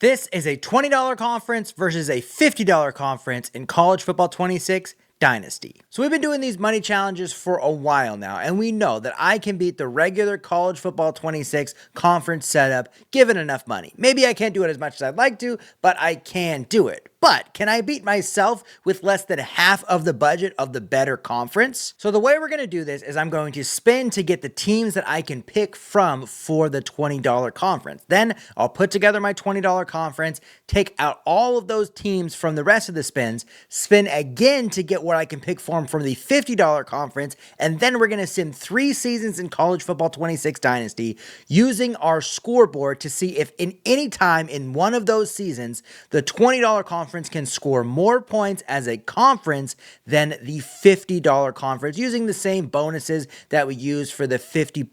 This is a $20 conference versus a $50 conference in College Football 26 Dynasty. So we've been doing these money challenges for a while now, and we know that I can beat the regular College Football 26 conference setup given enough money. Maybe I can't do it as much as I'd like to, but I can do it. But can I beat myself with less than half of the budget of the better conference? So the way we're going to do this is I'm going to spin to get the teams that I can pick from for the $20 conference. Then I'll put together my $20 conference, take out all of those teams from the rest of the spins, spin again to get what I can pick from the $50 conference, and then we're going to sim 3 seasons in College Football 26 Dynasty using our scoreboard to see if in any time in one of those seasons, the $20 conference can score more points as a conference than the $50 conference using the same bonuses that we use for the $50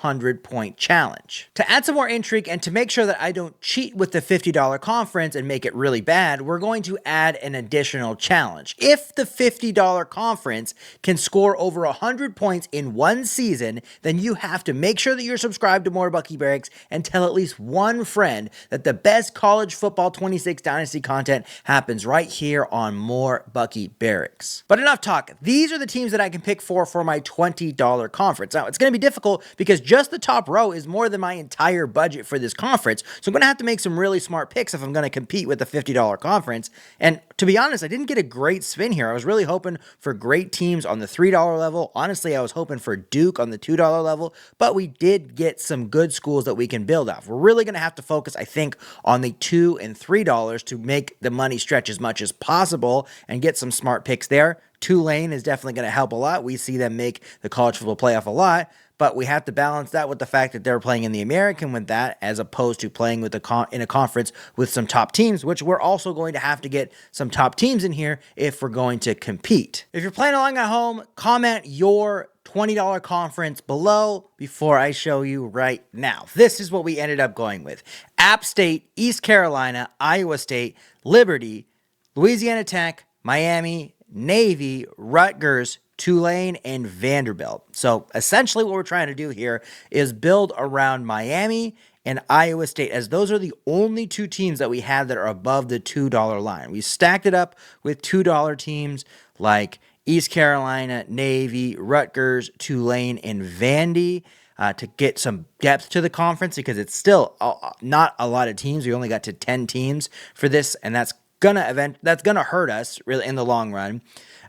100-point challenge. To add some more intrigue and to make sure that I don't cheat with the $50 conference and make it really bad, we're going to add an additional challenge. If the $50 conference can score over 100 points in one season, then you have to make sure that you're subscribed to More Bucky Barracks and tell at least one friend that the best College Football 26 Dynasty content happens right here on More Bucky Barracks. But enough talk. These are the teams that I can pick for my $20 conference. Now, it's going to be difficult because just the top row is more than my entire budget for this conference. So I'm going to have to make some really smart picks if I'm going to compete with the $50 conference. And to be honest, I didn't get a great spin here. I was really hoping for great teams on the $3 level. Honestly, I was hoping for Duke on the $2 level, but we did get some good schools that we can build off. We're really going to have to focus, I think, on the $2 and $3 to make the money stretch as much as possible and get some smart picks there. Tulane is definitely going to help a lot. We see them make the college football playoff a lot. But we have to balance that with the fact that they're playing in the American with that, as opposed to playing with in a conference with some top teams, which we're also going to have to get some top teams in here if we're going to compete. If you're playing along at home, comment your $20 conference below before I show you right now. This is what we ended up going with. App State, East Carolina, Iowa State, Liberty, Louisiana Tech, Miami, Navy, Rutgers, Tulane, and Vanderbilt. So essentially what we're trying to do here is build around Miami and Iowa State, as those are the only 2 teams that we have that are above the $2 line. We stacked it up with $2 teams like East Carolina, Navy, Rutgers, Tulane, and Vandy to get some depth to the conference, because it's still not a lot of teams. We only got to 10 teams for this, and that's gonna hurt us really in the long run.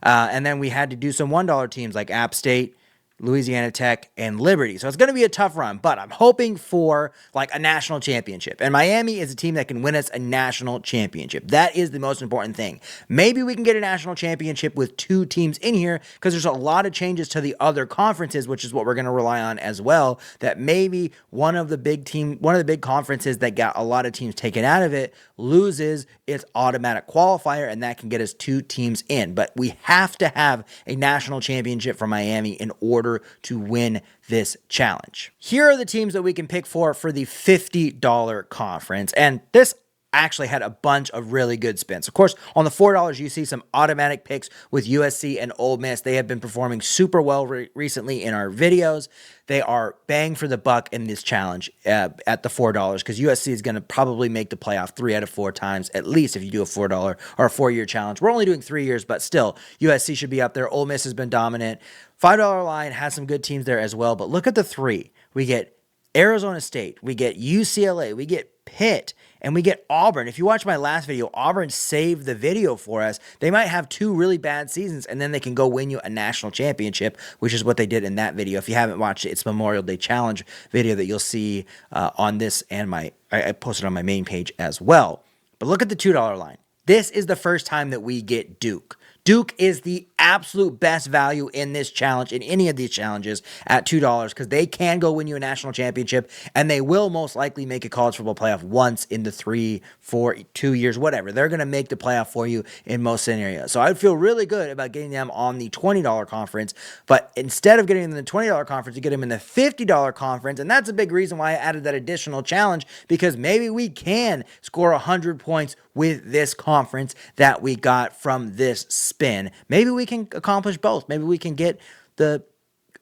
And then we had to do some $1 teams like App State, Louisiana Tech, and Liberty. So it's going to be a tough run, but I'm hoping for like a national championship. And Miami is a team that can win us a national championship. That is the most important thing. Maybe we can get a national championship with 2 teams in here, because there's a lot of changes to the other conferences, which is what we're going to rely on as well. That maybe one of the big conferences that got a lot of teams taken out of it loses its automatic qualifier, and that can get us 2 teams in. But we have to have a national championship for Miami in order to win this challenge. Here are the teams that we can pick for the $50 conference, and this actually had a bunch of really good spins. Of course, on the $4, you see some automatic picks with USC and Ole Miss. They have been performing super well recently in our videos. They are bang for the buck in this challenge at the $4, because USC is going to probably make the playoff 3 out of 4 times, at least if you do a $4 or a 4-year challenge. We're only doing 3 years, but still, USC should be up there. Ole Miss has been dominant. $5 line has some good teams there as well, but look at the 3. We get Arizona State, we get UCLA, we get Pitt, and we get Auburn. If you watch my last video, Auburn saved the video for us. They might have 2 really bad seasons, and then they can go win you a national championship, which is what they did in that video. If you haven't watched it, it's Memorial Day Challenge video that you'll see on this, and I posted on my main page as well. But look at the $2 line. This is the first time that we get Duke. Duke is the absolute best value in this challenge, in any of these challenges, at $2, because they can go win you a national championship, and they will most likely make a college football playoff once in the 3, 4, 2 years, whatever. They're going to make the playoff for you in most scenarios. So I'd feel really good about getting them on the $20 conference, but instead of getting them in the $20 conference, you get them in the $50 conference, and that's a big reason why I added that additional challenge, because maybe we can score 100 points with this conference that we got from this spin. Maybe we can accomplish both. Maybe we can get the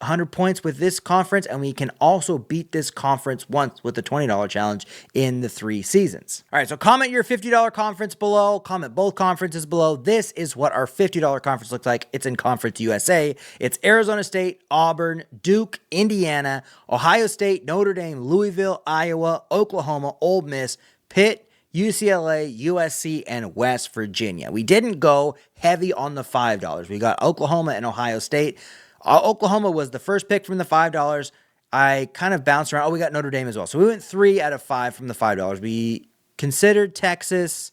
100 points with this conference, and we can also beat this conference once with the $20 challenge in the 3 seasons. All right, so comment your $50 conference below, comment both conferences below. This is what our $50 conference looks like. It's in Conference USA. It's Arizona State, Auburn, Duke, Indiana, Ohio State, Notre Dame, Louisville, Iowa, Oklahoma, Ole Miss, Pitt, UCLA, USC, and West Virginia. We didn't go heavy on the $5. We got Oklahoma and Ohio State. Oklahoma was the first pick from the $5. I kind of bounced around. Oh, we got Notre Dame as well. So we went 3 out of 5 from the $5. We considered Texas.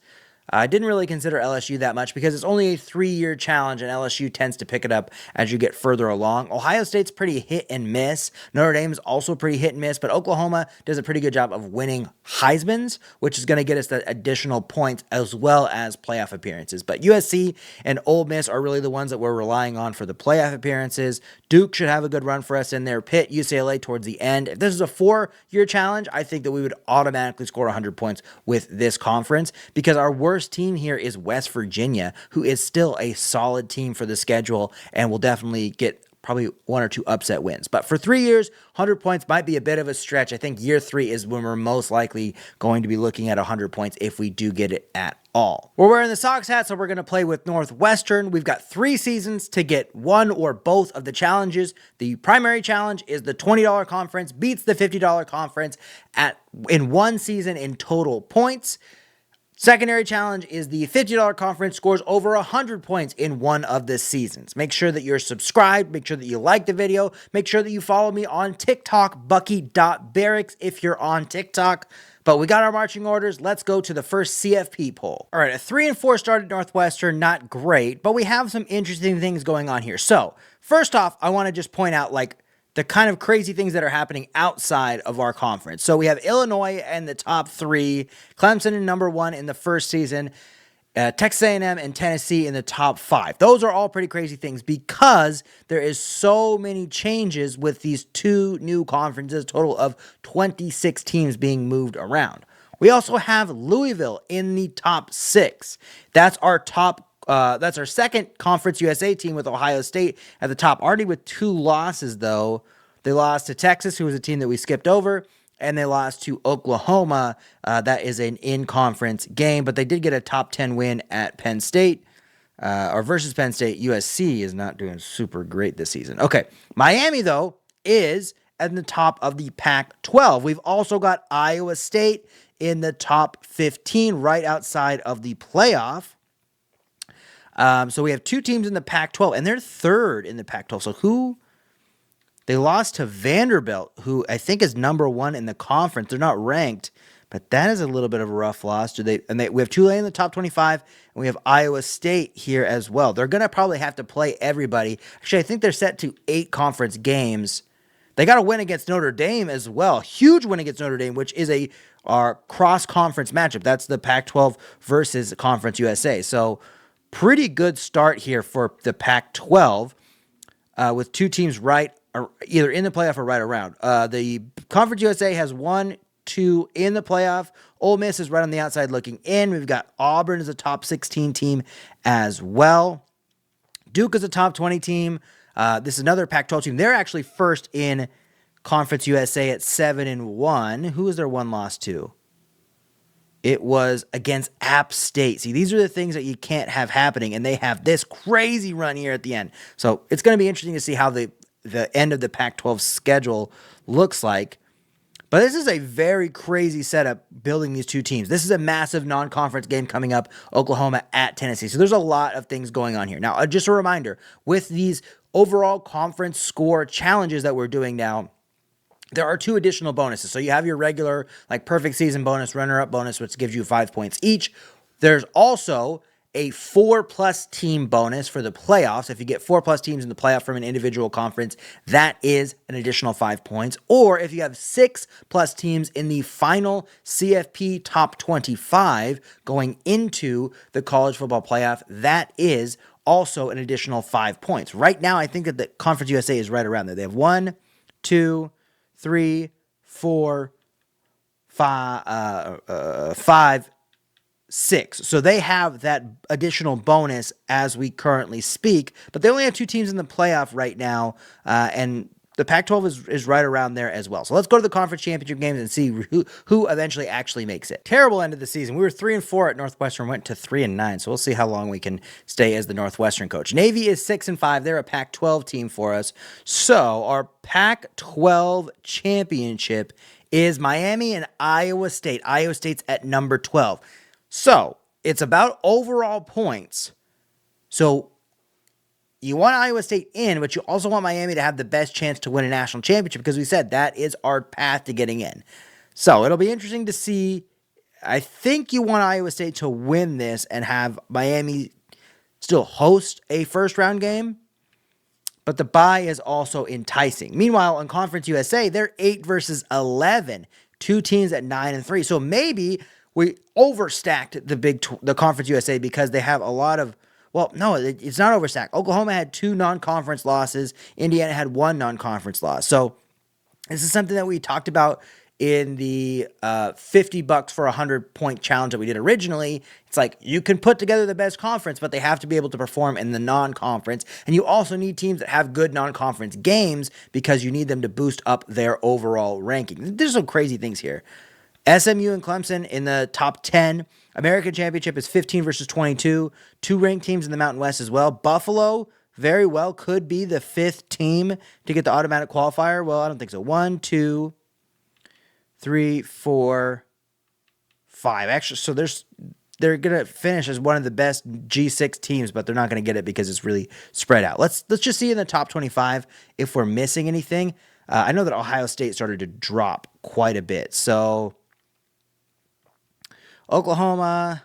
I didn't really consider LSU that much because it's only a 3-year challenge, and LSU tends to pick it up as you get further along. Ohio State's pretty hit and miss. Notre Dame's also pretty hit and miss, but Oklahoma does a pretty good job of winning Heismans, which is going to get us the additional points as well as playoff appearances. But USC and Ole Miss are really the ones that we're relying on for the playoff appearances. Duke should have a good run for us in there. Pitt, UCLA towards the end. If this is a 4-year challenge, I think that we would automatically score 100 points with this conference because our worst team here is West Virginia, who is still a solid team for the schedule and will definitely get probably 1 or 2 upset wins. But for 3 years, 100 points might be a bit of a stretch. I think year 3 is when we're most likely going to be looking at 100 points if we do get it at all. We're wearing the Sox hat, so we're going to play with Northwestern. We've got 3 seasons to get one or both of the challenges. The primary challenge is the $20 conference beats the $50 conference in 1 season in total points. Secondary challenge is the $50 conference scores over 100 points in one of the seasons. Make sure that you're subscribed. Make sure that you like the video. Make sure that you follow me on TikTok, Bucky.Barracks, if you're on TikTok. But we got our marching orders. Let's go to the first CFP poll. All right, a 3 and 4 start at Northwestern, not great, but we have some interesting things going on here. So first off, I want to just point out the kind of crazy things that are happening outside of our conference. So we have Illinois and the top 3, Clemson in number 1 in the first season, Texas A&M and Tennessee in the top 5. Those are all pretty crazy things because there is so many changes with these 2 new conferences, total of 26 teams being moved around. We also have Louisville in the top 6. That's our second Conference USA team with Ohio State at the top, already with 2 losses, though. They lost to Texas, who was a team that we skipped over, and they lost to Oklahoma. That is an in-conference game, but they did get a top 10 win at Penn State, or versus Penn State. USC is not doing super great this season. Okay, Miami, though, is at the top of the Pac-12. We've also got Iowa State in the top 15, right outside of the playoff. So we have 2 teams in the Pac-12, and they're 3rd in the Pac-12. So they lost to Vanderbilt, who I think is number 1 in the conference. They're not ranked, but that is a little bit of a rough loss. We have Tulane in the top 25, and we have Iowa State here as well. They're going to probably have to play everybody. Actually, I think they're set to 8 conference games. They got a win against Notre Dame as well. Huge win against Notre Dame, which is our cross-conference matchup. That's the Pac-12 versus Conference USA. So pretty good start here for the Pac-12 with 2 teams either in the playoff or right around. The Conference USA has 1, 2 in the playoff. Ole Miss is right on the outside looking in. We've got Auburn as a top 16 team as well. Duke is a top 20 team. This is another Pac-12 team. They're actually first in Conference USA at 7-1. Who is their 1 loss to? It was against App State. See, these are the things that you can't have happening, and they have this crazy run here at the end. So it's going to be interesting to see how the end of the Pac-12 schedule looks like. But this is a very crazy setup building these 2 teams. This is a massive non-conference game coming up, Oklahoma at Tennessee. So there's a lot of things going on here. Now, just a reminder, with these overall conference score challenges that we're doing now, there are 2 additional bonuses. So you have your regular, perfect season bonus, runner-up bonus, which gives you 5 points each. There's also a 4+ team bonus for the playoffs. If you get 4+ teams in the playoff from an individual conference, that is an additional 5 points. Or if you have 6+ teams in the final CFP top 25 going into the college football playoff, that is also an additional 5 points. Right now, I think that the Conference USA is right around there. They have 1, 2, 3, 4, 5, 6. So they have that additional bonus as we currently speak, but they only have 2 teams in the playoff right now, and the Pac-12 is right around there as well. So let's go to the conference championship games and see who eventually actually makes it. Terrible end of the season. We were 3-4 at Northwestern, went to 3-9. So we'll see how long we can stay as the Northwestern coach. Navy is 6-5. They're a Pac-12 team for us. So our Pac-12 championship is Miami and Iowa State. Iowa State's at number 12. So it's about overall points. So you want Iowa State in, but you also want Miami to have the best chance to win a national championship because we said that is our path to getting in. So it'll be interesting to see. I think you want Iowa State to win this and have Miami still host a first-round game, but the bye is also enticing. Meanwhile, on Conference USA, they're 8-11, two teams at 9-3. So maybe we overstacked the Conference USA because they have a lot of. Well, no, it's not overstacked. Oklahoma had 2 non-conference losses. Indiana had 1 non-conference loss. So this is something that we talked about in the $50 for a 100-point challenge that we did originally. It's like you can put together the best conference, but they have to be able to perform in the non-conference. And you also need teams that have good non-conference games because you need them to boost up their overall ranking. There's some crazy things here. SMU and Clemson in the top 10. American Championship is 15-22. 2 ranked teams in the Mountain West as well. Buffalo very well could be the 5th team to get the automatic qualifier. Well, I don't think so. 1, 2, 3, 4, 5. Actually, so they're going to finish as one of the best G6 teams, but they're not going to get it because it's really spread out. Let's just see in the top 25 if we're missing anything. I know that Ohio State started to drop quite a bit. So Oklahoma,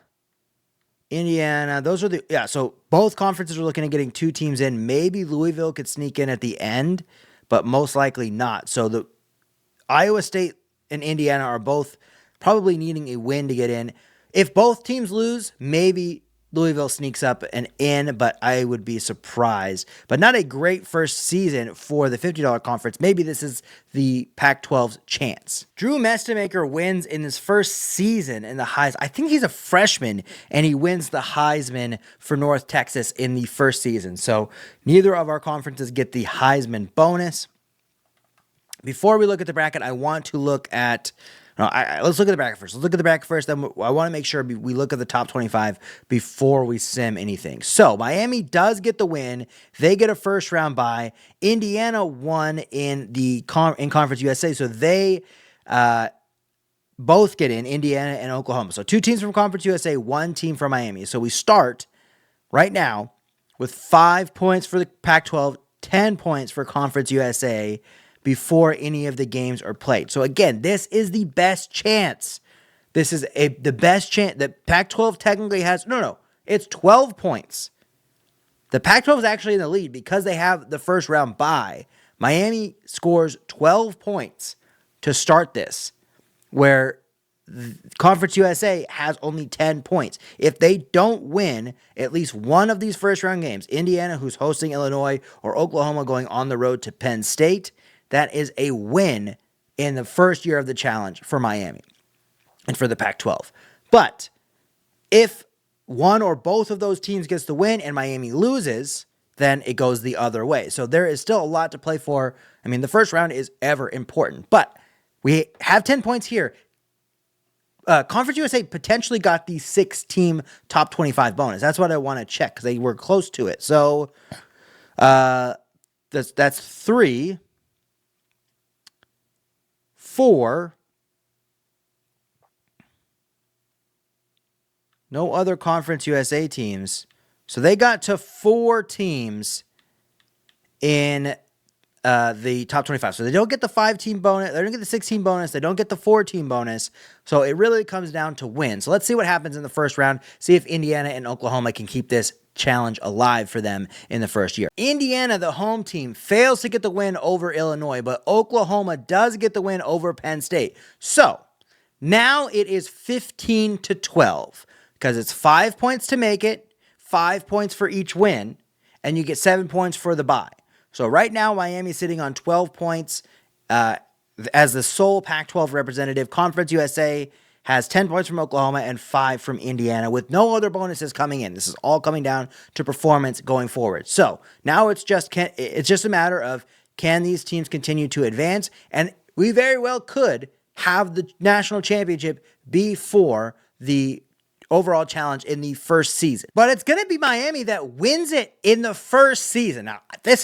Indiana, those are so both conferences are looking at getting 2 teams in. Maybe Louisville could sneak in at the end, but most likely not. So the Iowa State and Indiana are both probably needing a win to get in. If both teams lose, maybe Louisville sneaks up and in, but I would be surprised. But not a great first season for the $50 conference. Maybe this is the Pac-12's chance. Drew Mestemaker wins in his first season in the Heisman. I think he's a freshman, and he wins the Heisman for North Texas in the first season. So neither of our conferences get the Heisman bonus. Before we look at the bracket, I want to look at let's look at the bracket first. Let's look at the bracket first. Then I want to make sure we look at the top 25 before we sim anything. So Miami does get the win. They get a first round bye. Indiana won in Conference USA, so they both get in, Indiana and Oklahoma. So 2 teams from Conference USA, 1 team from Miami. So we start right now with 5 points for the Pac-12, 10 points for Conference USA before any of the games are played. So again, this is the best chance. This is the best chance that Pac-12 technically has. No, it's 12 points. The Pac-12 is actually in the lead because they have the first round bye. Miami scores 12 points to start this, where Conference USA has only 10 points. If they don't win at least one of these first round games, Indiana, who's hosting Illinois, or Oklahoma going on the road to Penn State, that is a win in the first year of the challenge for Miami and for the Pac-12. But if one or both of those teams gets the win and Miami loses, then it goes the other way. So there is still a lot to play for. I mean, the first round is ever important, but we have 10 points here. Conference USA potentially got the 6-team top 25 bonus. That's what I want to check because they were close to it. So that's 3, 4. No other Conference USA teams. So they got to 4 teams in the top 25. So they don't get the 5-team bonus. They don't get the 6-team bonus. They don't get the 4-team bonus. So it really comes down to win. So let's see what happens in the first round. See if Indiana and Oklahoma can keep this challenge alive for them in the first year. Indiana, the home team, fails to get the win over Illinois, but Oklahoma does get the win over Penn State. So now it is 15-12 because it's 5 points to make it, 5 points for each win, and you get 7 points for the bye. So right now, Miami's sitting on 12 points as the sole Pac-12 representative. Conference USA has 10 points from Oklahoma and 5 from Indiana with no other bonuses coming in. This is all coming down to performance going forward. So now it's just a matter of, can these teams continue to advance? And we very well could have the national championship be for the overall challenge in the first season. But it's going to be Miami that wins it in the first season. Now, this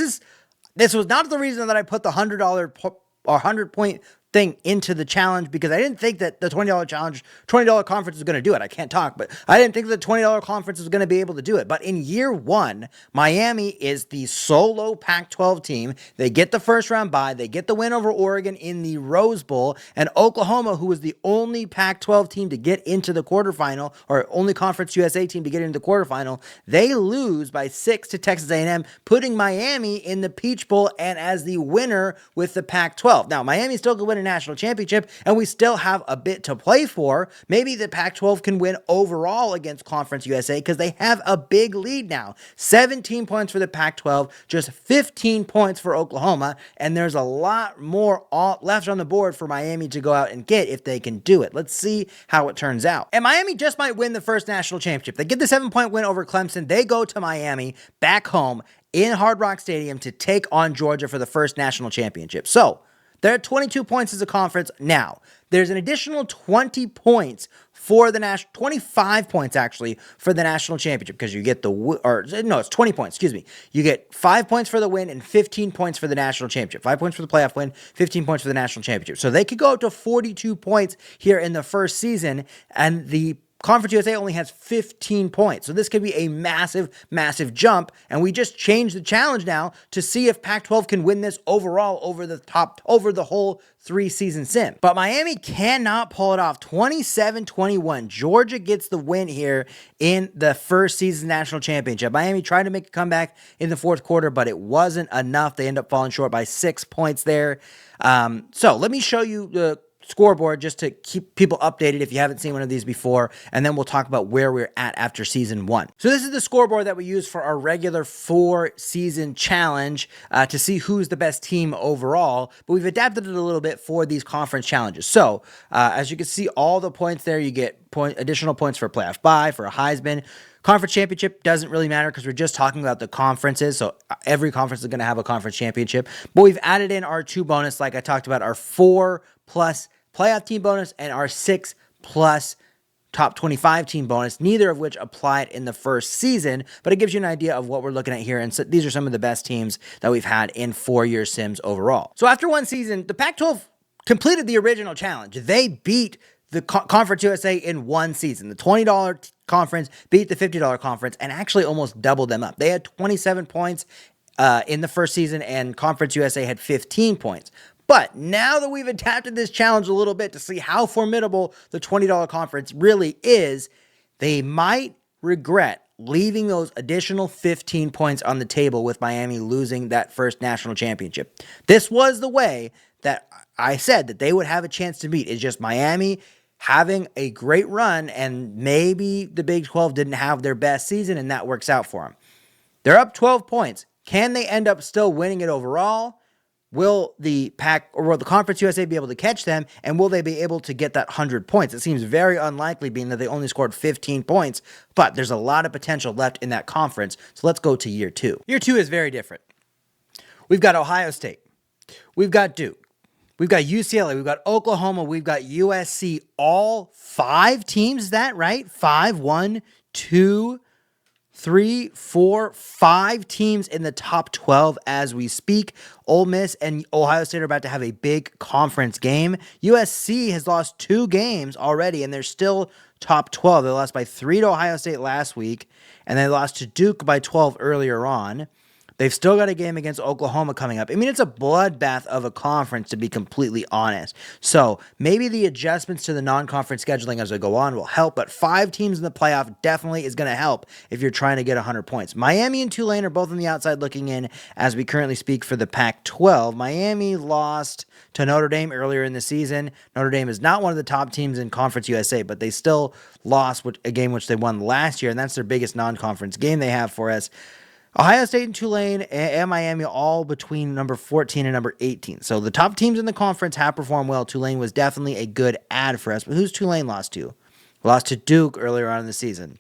was not the reason that I put the $100 or 100-point thing into the challenge, because I didn't think that the $20 challenge, $20 conference was going to do it. I can't talk, but I didn't think the $20 conference was going to be able to do it. But in year one, Miami is the solo Pac-12 team. They get the first round bye. They get the win over Oregon in the Rose Bowl, and Oklahoma, who was the only Pac-12 team to get into the quarterfinal, or only Conference USA team to get into the quarterfinal, they lose by 6 to Texas A&M, putting Miami in the Peach Bowl and as the winner with the Pac-12. Now, Miami still could win a national championship, and we still have a bit to play for. Maybe the Pac-12 can win overall against Conference USA because they have a big lead now. 17 points for the Pac-12, just 15 points for Oklahoma, and there's a lot more left on the board for Miami to go out and get if they can do it. Let's see how it turns out. And Miami just might win the first national championship. They get the 7-point win over Clemson. They go to Miami, back home, in Hard Rock Stadium to take on Georgia for the first national championship. So, they're at 22 points as a conference now. There's an additional 20 points for the 25 points actually for the national championship, because you get it's 20 points, excuse me. You get 5 points for the win and 15 points for the national championship. 5 points for the playoff win, 15 points for the national championship. So they could go up to 42 points here in the first season, and the Conference USA only has 15 points. So this could be a massive, massive jump. And we just changed the challenge now to see if Pac-12 can win this overall over the whole 3-season sim. But Miami cannot pull it off. 27-21. Georgia gets the win here in the first season national championship. Miami tried to make a comeback in the fourth quarter, but it wasn't enough. They end up falling short by 6 points there. So let me show you the scoreboard just to keep people updated if you haven't seen one of these before, and then we'll talk about where we're at after season 1. So this is the scoreboard that we use for our regular 4-season challenge to see who's the best team overall, but we've adapted it a little bit for these conference challenges. So as you can see, all the points there, you get additional points for a playoff bye, for a Heisman. Conference championship doesn't really matter because we're just talking about the conferences, so every conference is going to have a conference championship. But we've added in our 2 bonus, like I talked about, our 4+ playoff team bonus and our 6+ top 25 team bonus, neither of which applied in the first season, but it gives you an idea of what we're looking at here. And so these are some of the best teams that we've had in 4-year sims overall. So after one season, the Pac-12 completed the original challenge. They beat the Conference USA in one season. The $20 conference beat the $50 conference and actually almost doubled them up. They had 27 points in the first season, and Conference USA had 15 points. But now that we've adapted this challenge a little bit to see how formidable the $20 conference really is, they might regret leaving those additional 15 points on the table with Miami losing that first national championship. This was the way that I said that they would have a chance to beat. It's just Miami having a great run, and maybe the Big 12 didn't have their best season, and that works out for them. They're up 12 points. Can they end up still winning it overall? Will the Conference USA be able to catch them, and will they be able to get that 100 points? It seems very unlikely, being that they only scored 15 points, but there's a lot of potential left in that conference. So let's go to year 2. Year 2 is very different. We've got Ohio State. We've got Duke. We've got UCLA, we've got Oklahoma, we've got USC, all 5 teams, is that right? 5, 1, 2, 3, 4, 5 teams in the top 12 as we speak. Ole Miss and Ohio State are about to have a big conference game. USC has lost 2 games already, and they're still top 12. They lost by 3 to Ohio State last week, and they lost to Duke by 12 earlier on. They've still got a game against Oklahoma coming up. I mean, it's a bloodbath of a conference, to be completely honest. So maybe the adjustments to the non-conference scheduling as we go on will help, but 5 teams in the playoff definitely is going to help if you're trying to get 100 points. Miami and Tulane are both on the outside looking in as we currently speak for the Pac-12. Miami lost to Notre Dame earlier in the season. Notre Dame is not one of the top teams in Conference USA, but they still lost a game which they won last year, and that's their biggest non-conference game they have for us. Ohio State and Tulane and Miami all between number 14 and number 18. So the top teams in the conference have performed well. Tulane was definitely a good add for us. But who's Tulane lost to? Lost to Duke earlier on in the season.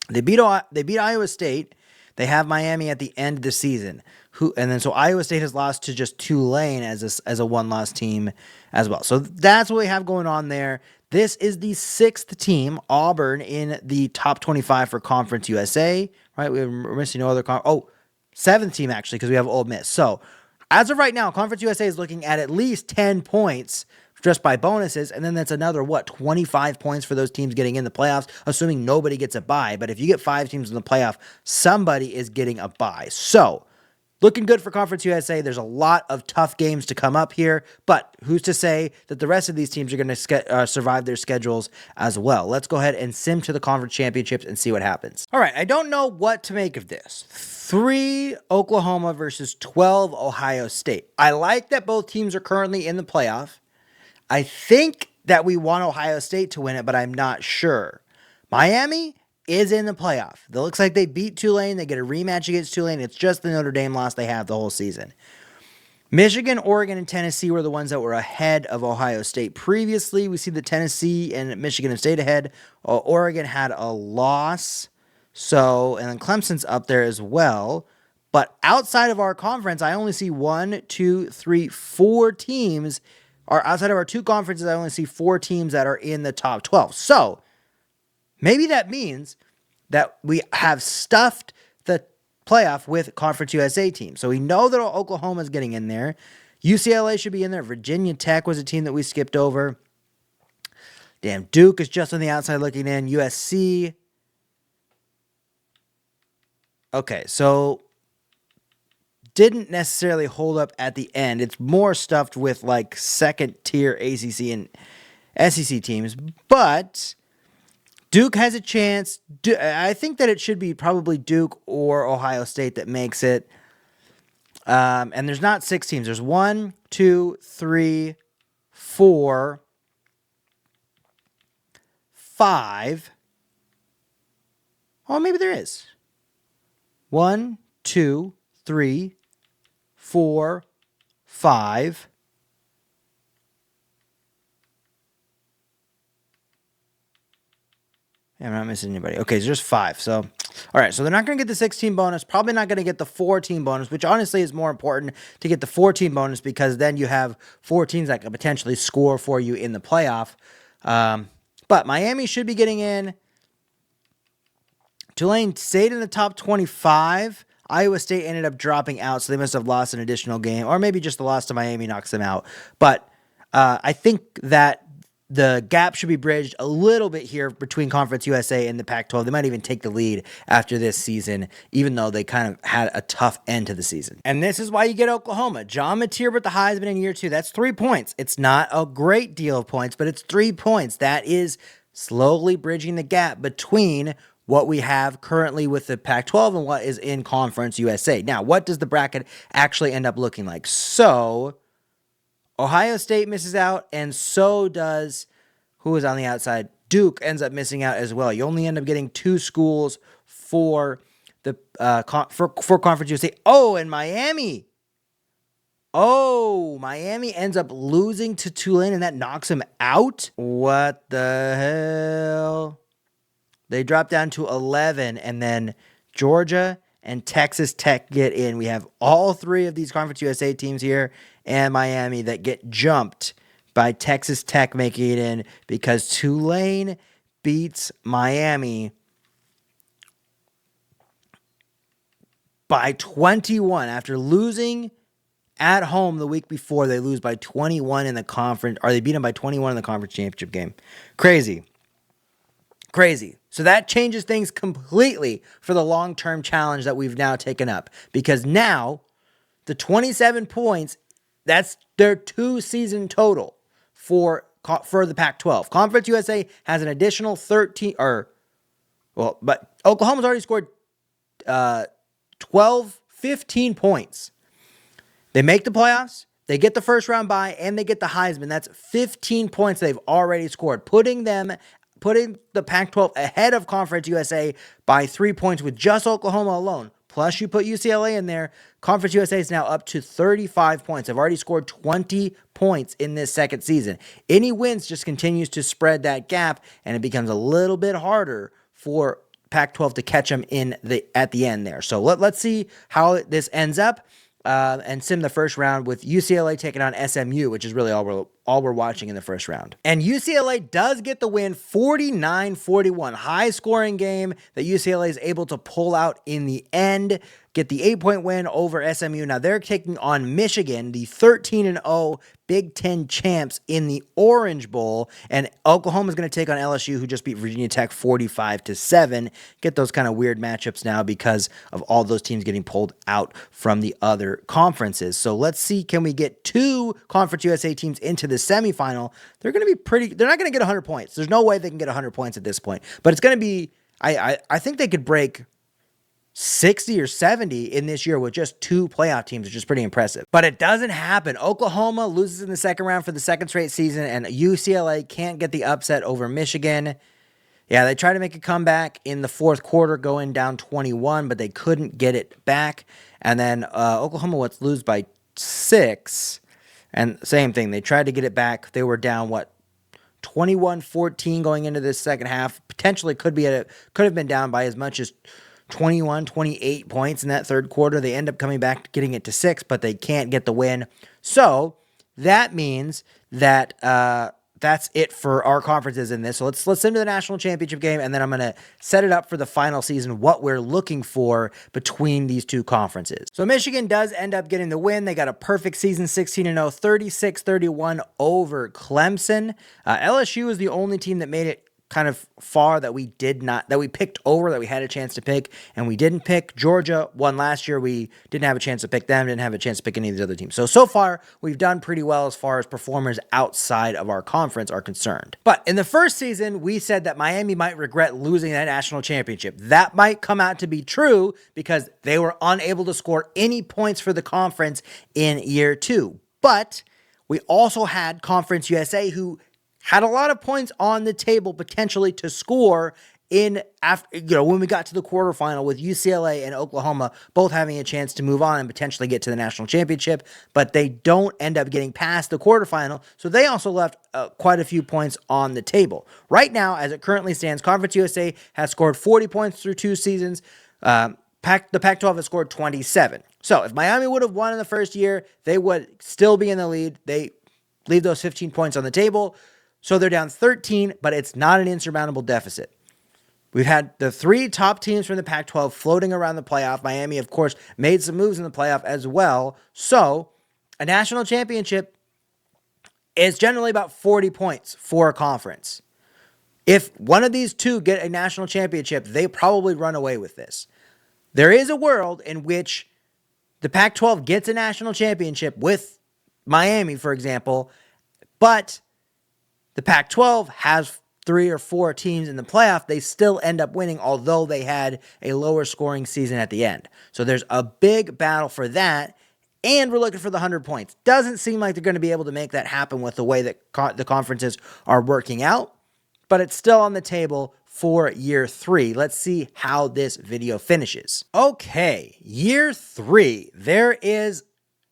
They beat Iowa State. they have Miami at the end of the season. And then so Iowa State has lost to just Tulane as a one-loss team as well. So that's what we have going on there. This is the 6th team, Auburn, in the top 25 for Conference USA, right? We're missing no other 7th team, actually, because we have Ole Miss. So as of right now, Conference USA is looking at least 10 points just by bonuses, and then that's another, 25 points for those teams getting in the playoffs, assuming nobody gets a bye. But if you get 5 teams in the playoff, somebody is getting a bye. So looking good for Conference USA. There's a lot of tough games to come up here, but who's to say that the rest of these teams are going to survive their schedules as well? Let's go ahead and sim to the conference championships and see what happens. All right, I don't know what to make of this. 3 Oklahoma versus 12 Ohio State. I like that both teams are currently in the playoff. I think that we want Ohio State to win it, but I'm not sure. Miami is in the playoff. It looks like they beat Tulane. They get a rematch against Tulane. It's just the Notre Dame loss they have the whole season. Michigan, Oregon, and Tennessee were the ones that were ahead of Ohio State previously. We see that Tennessee and Michigan have stayed ahead. Oregon had a loss. And then Clemson's up there as well. But outside of our conference, I only see 4 teams. Or outside of our 2 conferences, I only see 4 teams that are in the top 12. So maybe that means that we have stuffed the playoff with Conference USA teams. So we know that Oklahoma's getting in there. UCLA should be in there. Virginia Tech was a team that we skipped over. Damn, Duke is just on the outside looking in. USC. Okay, so didn't necessarily hold up at the end. It's more stuffed with like second tier ACC and SEC teams, but Duke has a chance. I think that it should be probably Duke or Ohio State that makes it. And there's not 6 teams. There's 1, 2, 3, 4, 5. Oh, maybe there is. 1, 2, 3, 4, 5. I'm not missing anybody. Okay, so there's 5. So, all right, so they're not going to get the 16 bonus. Probably not going to get the 4-team bonus, which honestly is more important to get the 4-team bonus because then you have 4 teams that could potentially score for you in the playoff. But Miami should be getting in. Tulane stayed in the top 25. Iowa State ended up dropping out, so they must have lost an additional game, or maybe just the loss to Miami knocks them out. But I think that the gap should be bridged a little bit here between Conference USA and the Pac-12. They might even take the lead after this season, even though they kind of had a tough end to the season. And this is why you get Oklahoma. John Mateer with the Heisman in year 2. That's 3 points. It's not a great deal of points, but it's 3 points. That is slowly bridging the gap between what we have currently with the Pac-12 and what is in Conference USA. Now, what does the bracket actually end up looking like? So Ohio State misses out, and so does, who is on the outside? Duke ends up missing out as well. You only end up getting 2 schools for the for Conference USA. Oh, and Miami. Oh, Miami ends up losing to Tulane, and that knocks him out? What the hell? They drop down to 11, and then Georgia and Texas Tech get in. We have all 3 of these Conference USA teams here and Miami that get jumped by Texas Tech making it in because Tulane beats Miami by 21. After losing at home the week before, they lose by 21 in the conference, or they beat them by 21 in the conference championship game. Crazy. So that changes things completely for the long-term challenge that we've now taken up. Because now, the 27 points, that's their 2-season total for the Pac-12. Conference USA has an additional 13, but Oklahoma's already scored 15 points. They make the playoffs, they get the first-round bye, and they get the Heisman. That's 15 points they've already scored, putting the Pac-12 ahead of Conference USA by 3 points with just Oklahoma alone. Plus, you put UCLA in there. Conference USA is now up to 35 points. They've already scored 20 points in this second season. Any wins just continues to spread that gap, and it becomes a little bit harder for Pac-12 to catch them at the end there. So let's see how this ends up. And sim the first round with UCLA taking on SMU, which is really all we're watching in the first round. And UCLA does get the win, 49-41. High scoring game that UCLA is able to pull out in the end, get the 8-point win over SMU. Now they're taking on Michigan, the 13-0 Big Ten champs in the Orange Bowl, and Oklahoma is going to take on LSU, who just beat Virginia Tech 45-7. Get those kind of weird matchups now because of all those teams getting pulled out from the other conferences. So let's see, can we get two Conference USA teams into the semifinal? They're going to be they're not going to get 100 points. There's no way they can get 100 points at this point, but it's going to be, I think they could break 60 or 70 in this year with just two playoff teams, which is pretty impressive. But it doesn't happen. Oklahoma loses in the second round for the second straight season, and UCLA can't get the upset over Michigan. Yeah, they tried to make a comeback in the fourth quarter, going down 21, but they couldn't get it back. And then Oklahoma lose by 6, and same thing. They tried to get it back. They were down, 21-14 going into this second half. Potentially could have been down by as much as 21, 28 points in that third quarter. They end up coming back, getting it to 6, but they can't get the win. So that means that that's it for our conferences in this. So let's into the national championship game, and then I'm going to set it up for the final season, what we're looking for between these two conferences. So Michigan does end up getting the win. They got a perfect season, 16-0, 36-31 over Clemson. LSU is the only team that made it kind of far that we picked over, that we had a chance to pick, and we didn't pick. Georgia won last year. We didn't have a chance to pick them, didn't have a chance to pick any of the other teams. So far, we've done pretty well as far as performers outside of our conference are concerned. But in the first season, we said that Miami might regret losing that national championship. That might come out to be true because they were unable to score any points for the conference in year 2. But we also had Conference USA, who had a lot of points on the table potentially to score when we got to the quarterfinal, with UCLA and Oklahoma both having a chance to move on and potentially get to the national championship, but they don't end up getting past the quarterfinal, so they also left quite a few points on the table. Right now, as it currently stands, Conference USA has scored 40 points through 2 seasons. The Pac-12 has scored 27. So if Miami would have won in the first year, they would still be in the lead. They leave those 15 points on the table. So they're down 13, but it's not an insurmountable deficit. We've had the 3 top teams from the Pac-12 floating around the playoff. Miami, of course, made some moves in the playoff as well. So a national championship is generally about 40 points for a conference. If one of these two get a national championship, they probably run away with this. There is a world in which the Pac-12 gets a national championship with Miami, for example, but the Pac-12 has 3 or 4 teams in the playoff. They still end up winning, although they had a lower scoring season at the end. So there's a big battle for that, and we're looking for the 100 points. Doesn't seem like they're going to be able to make that happen with the way that the conferences are working out, but it's still on the table for year 3. Let's see how this video finishes. Okay, year 3. There is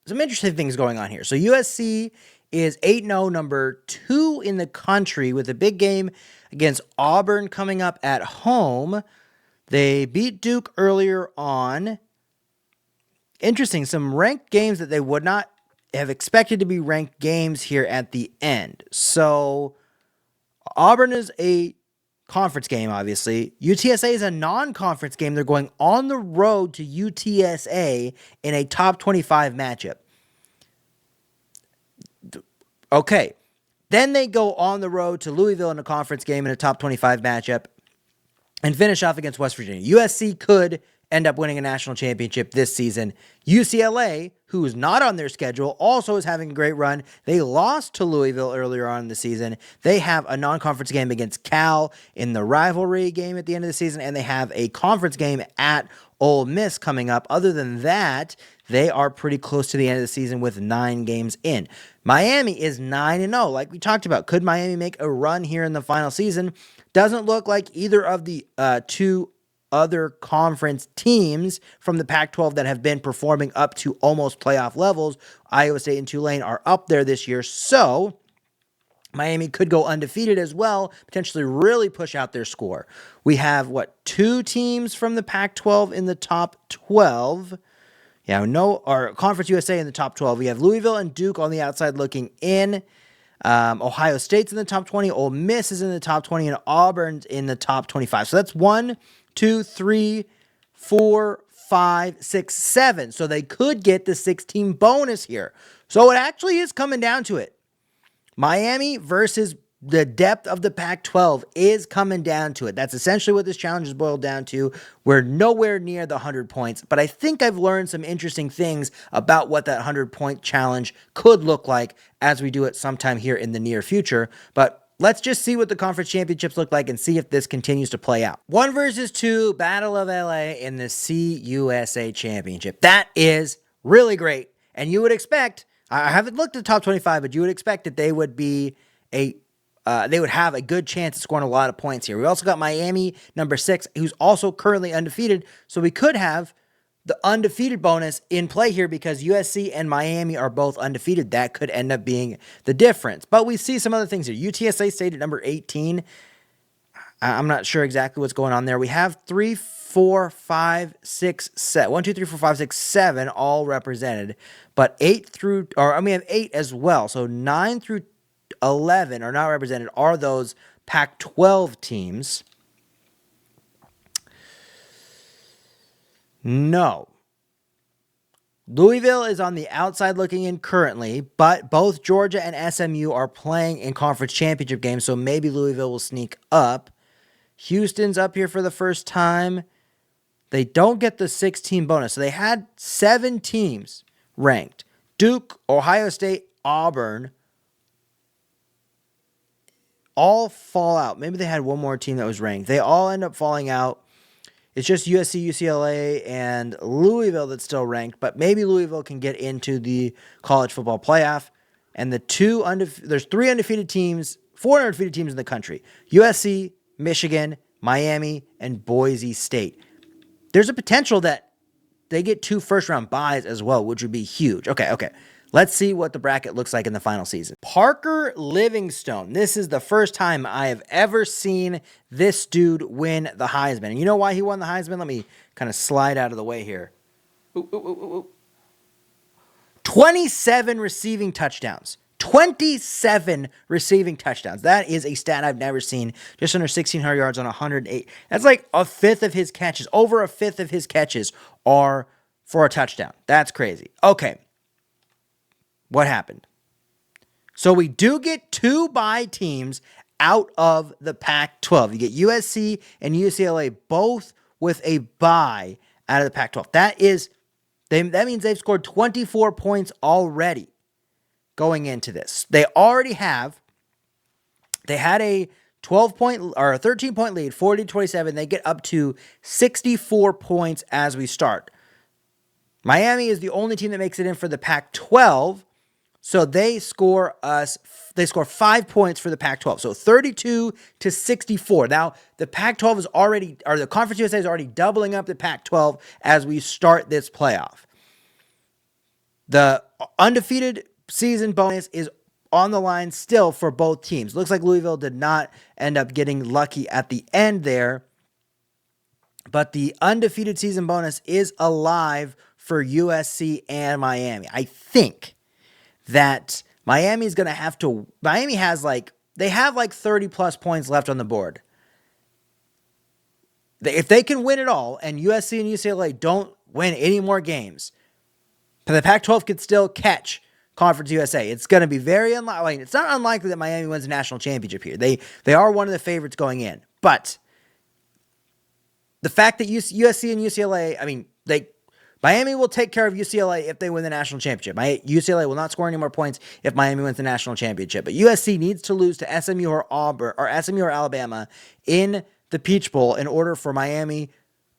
some interesting things going on here. So USC is 8-0, number 2 in the country, with a big game against Auburn coming up at home. They beat Duke earlier on. Interesting, some ranked games that they would not have expected to be ranked games here at the end. So Auburn is a conference game, obviously. UTSA is a non-conference game. They're going on the road to UTSA in a top 25 matchup. Okay, then they go on the road to Louisville in a conference game in a top 25 matchup and finish off against West Virginia. USC could end up winning a national championship this season. UCLA, who is not on their schedule, also is having a great run. They lost to Louisville earlier on in the season. They have a non-conference game against Cal in the rivalry game at the end of the season, and they have a conference game at Ole Miss coming up. Other than that, they are pretty close to the end of the season with 9 games in. Miami is 9-0, like we talked about. Could Miami make a run here in the final season? Doesn't look like either of the 2 other conference teams from the Pac-12 that have been performing up to almost playoff levels. Iowa State and Tulane are up there this year. So Miami could go undefeated as well, potentially really push out their score. We have, two teams from the Pac-12 in the top 12. Yeah, or Conference USA in the top 12. We have Louisville and Duke on the outside looking in. Ohio State's in the top 20. Ole Miss is in the top 20. And Auburn's in the top 25. So that's 1, 2, 3, 4, 5, 6, 7. So they could get the 16 bonus here. So it actually is coming down to it. Miami versus the depth of the Pac-12 is coming down to it. That's essentially what this challenge is boiled down to. We're nowhere near the 100 points, but I think I've learned some interesting things about what that 100-point challenge could look like as we do it sometime here in the near future. But let's just see what the conference championships look like and see if this continues to play out. 1 versus 2, Battle of LA in the CUSA Championship. That is really great. And you would expect, I haven't looked at the top 25, but you would expect that they would be they would have a good chance of scoring a lot of points here. We also got Miami, number 6, who's also currently undefeated. So we could have the undefeated bonus in play here because USC and Miami are both undefeated. That could end up being the difference. But we see some other things here. UTSA stayed at number 18. I'm not sure exactly what's going on there. We have 3, 4, 5, 6, 7. 1, 2, 3, 4, 5, 6, 7 all represented. But we have 8 as well. So 9 through 11 are not represented, are those Pac-12 teams. No. Louisville is on the outside looking in currently, but both Georgia and SMU are playing in conference championship games, so maybe Louisville will sneak up. Houston's up here for the first time. They don't get the 16 bonus, so they had 7 teams ranked. Duke, Ohio State, Auburn, all fall out. Maybe they had one more team that was ranked. They all end up falling out. It's just USC, UCLA, and Louisville that's still ranked, but maybe Louisville can get into the college football playoff. And there's 3 undefeated teams, 4 undefeated teams in the country. USC, Michigan, Miami, and Boise State. There's a potential that they get 2 first-round buys as well, which would be huge. Okay. Let's see what the bracket looks like in the final season. Parker Livingstone. This is the first time I have ever seen this dude win the Heisman. And you know why he won the Heisman? Let me kind of slide out of the way here. 27 receiving touchdowns. 27 receiving touchdowns. That is a stat I've never seen. Just under 1,600 yards on 108. That's like a fifth of his catches. Over a fifth of his catches are for a touchdown. That's crazy. Okay. What happened? So we do get 2 bye teams out of the Pac-12. You get USC and UCLA both with a bye out of the Pac-12. That means they've scored 24 points already going into this. They had a 12-point or a 13-point lead, 40-27. They get up to 64 points as we start. Miami is the only team that makes it in for the Pac-12. So they score 5 points for the Pac-12. So 32-64. Now, the Pac-12 the Conference USA is already doubling up the Pac-12 as we start this playoff. The undefeated season bonus is on the line still for both teams. Looks like Louisville did not end up getting lucky at the end there. But the undefeated season bonus is alive for USC and Miami. I think that Miami has they have 30 plus points left on the board. If they can win it all and USC and UCLA don't win any more games, the Pac-12 could still catch Conference USA. It's going to be very unlikely. It's not unlikely that Miami wins a national championship here. They are one of the favorites going in. But the fact that USC and UCLA, Miami will take care of UCLA if they win the national championship. UCLA will not score any more points if Miami wins the national championship. But USC needs to lose to SMU or Auburn or SMU or Alabama in the Peach Bowl in order for Miami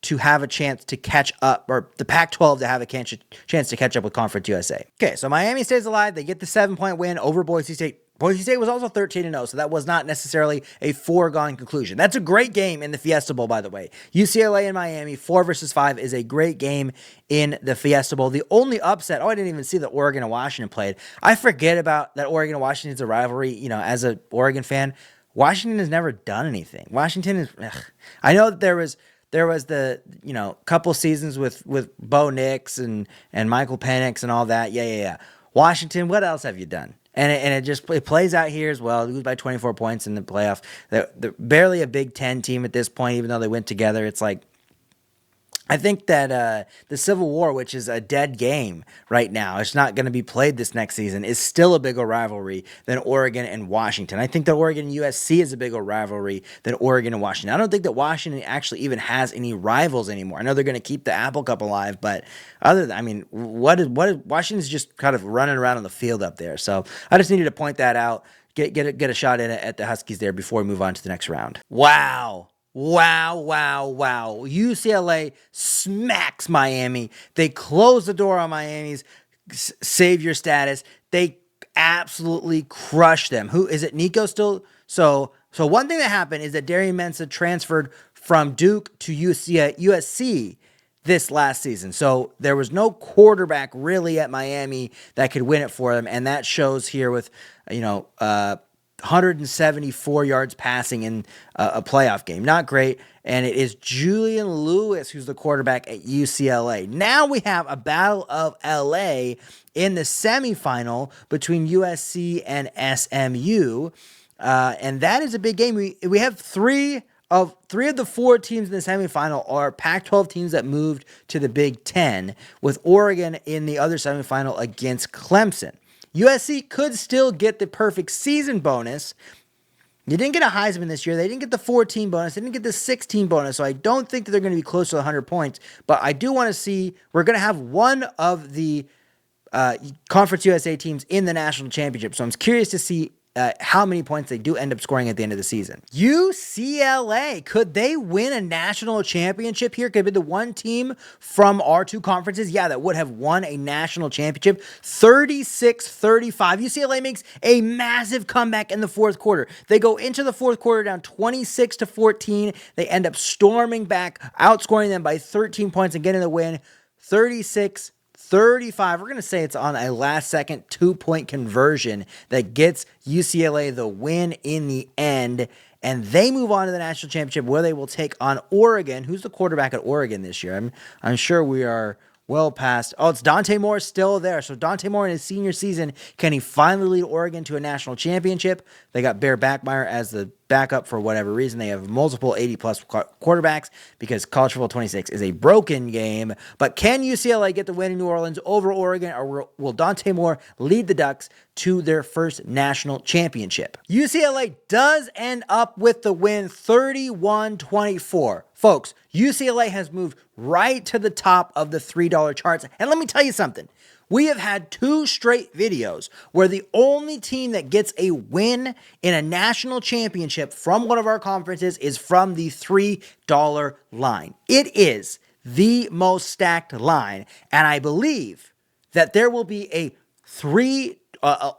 to have a chance to catch up, or the Pac-12 to have a chance to catch up with Conference USA. Okay, so Miami stays alive. They get the 7-point win over Boise State. Boise State was also 13-0, so that was not necessarily a foregone conclusion. That's a great game in the Fiesta Bowl, by the way. UCLA and Miami, 4-5 is a great game in the Fiesta Bowl. The only upset, I didn't even see that Oregon and Washington played. I forget about that Oregon and Washington's a rivalry, as an Oregon fan. Washington has never done anything. Washington is, I know that there was the, couple seasons with Bo Nix and Michael Penix and all that. Yeah. Washington, what else have you done? And it plays out here as well. They lose by 24 points in the playoff. They're barely a Big Ten team at this point, even though they went together. It's like, I think that the Civil War, which is a dead game right now, it's not going to be played this next season, is still a bigger rivalry than Oregon and Washington. I think that Oregon and USC is a bigger rivalry than Oregon and Washington. I don't think that Washington actually even has any rivals anymore. I know they're going to keep the Apple Cup alive, but what is Washington's just kind of running around on the field up there. So I just needed to point that out, get a shot in at the Huskies there before we move on to the next round. Wow. UCLA smacks Miami. They close the door on Miami's savior status. They absolutely crush them. Who is it? Nico still? So one thing that happened is that Darian Mensah transferred from Duke to USC this last season. So there was no quarterback really at Miami that could win it for them. And that shows here with, 174 yards passing in a playoff game. Not great. And it is Julian Lewis who's the quarterback at UCLA. Now we have a battle of LA in the semifinal between USC and SMU. And that is a big game. We have three of the four teams in the semifinal are Pac-12 teams that moved to the Big Ten, with Oregon in the other semifinal against Clemson. USC could still get the perfect season bonus. You didn't get a Heisman this year. They didn't get the 14 bonus. They didn't get the 16 bonus. So I don't think that they're going to be close to 100 points. But I do want to see, we're going to have one of the Conference USA teams in the national championship. So I'm curious to see how many points they do end up scoring at the end of the season. UCLA, could they win a national championship here? Could it be the one team from our two conferences, that would have won a national championship? 36-35. UCLA makes a massive comeback in the fourth quarter. They go into the fourth quarter down 26-14. They end up storming back, outscoring them by 13 points and getting the win. 36-35. We're going to say it's on a last-second 2-point conversion that gets UCLA the win in the end, and they move on to the national championship where they will take on Oregon. Who's the quarterback at Oregon this year? I'm sure we are well past. Oh, it's Dante Moore still there. So Dante Moore in his senior season, can he finally lead Oregon to a national championship? They got Bear Backmeyer as the backup for whatever reason. They have multiple 80-plus quarterbacks because college football 26 is a broken game. But can UCLA get the win in New Orleans over Oregon, or will Dante Moore lead the Ducks to their first national championship? UCLA does end up with the win, 31-24. Folks, UCLA has moved right to the top of the $3 charts. And let me tell you something. We have had 2 straight videos where the only team that gets a win in a national championship from one of our conferences is from the $3 line. It is the most stacked line, and I believe that there will be a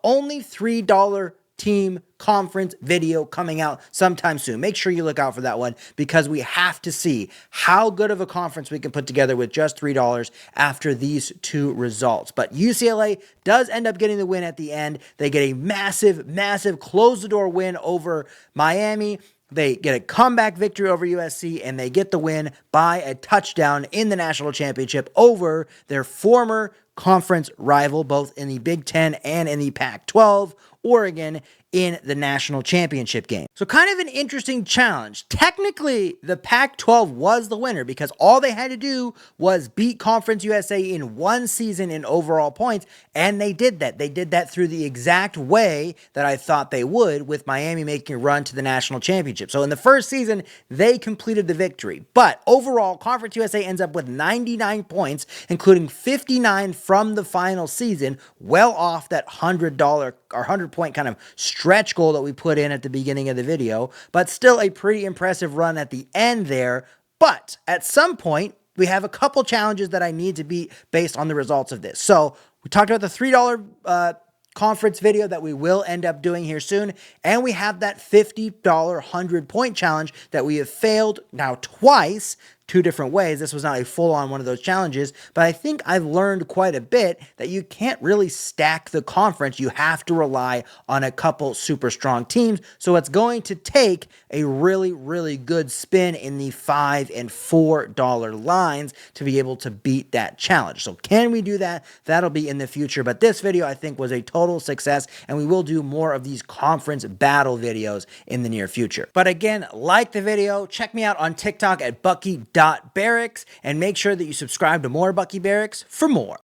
only $3 team conference video coming out sometime soon. Make sure you look out for that one, because we have to see how good of a conference we can put together with just $3 after these 2 results. But UCLA does end up getting the win at the end. They get a massive close the door win over Miami. They get a comeback victory over USC, and they get the win by a touchdown in the national championship over their former conference rival, both in the Big Ten and in the Pac-12, Oregon, in the national championship game. So kind of an interesting challenge. Technically, the Pac-12 was the winner because all they had to do was beat Conference USA in one season in overall points, and they did that. They did that through the exact way that I thought they would, with Miami making a run to the national championship. So in the first season, they completed the victory. But overall, Conference USA ends up with 99 points, including 59 from the final season, well off that $100 or 100-point kind of stretch goal that we put in at the beginning of the video, but still a pretty impressive run at the end there. But at some point, we have a couple challenges that I need to beat based on the results of this. So we talked about the $3 conference video that we will end up doing here soon. And we have that $50 100-point challenge that we have failed now twice, 2 different ways. This was not a full-on one of those challenges, but I think I've learned quite a bit that you can't really stack the conference. You have to rely on a couple super strong teams. So it's going to take a really, really good spin in the $5 and $4 lines to be able to beat that challenge. So can we do that? That'll be in the future. But this video, I think, was a total success, and we will do more of these conference battle videos in the near future. But again, like the video, check me out on TikTok at Bucky.Barracks, and make sure that you subscribe to more Bucky Barracks for more.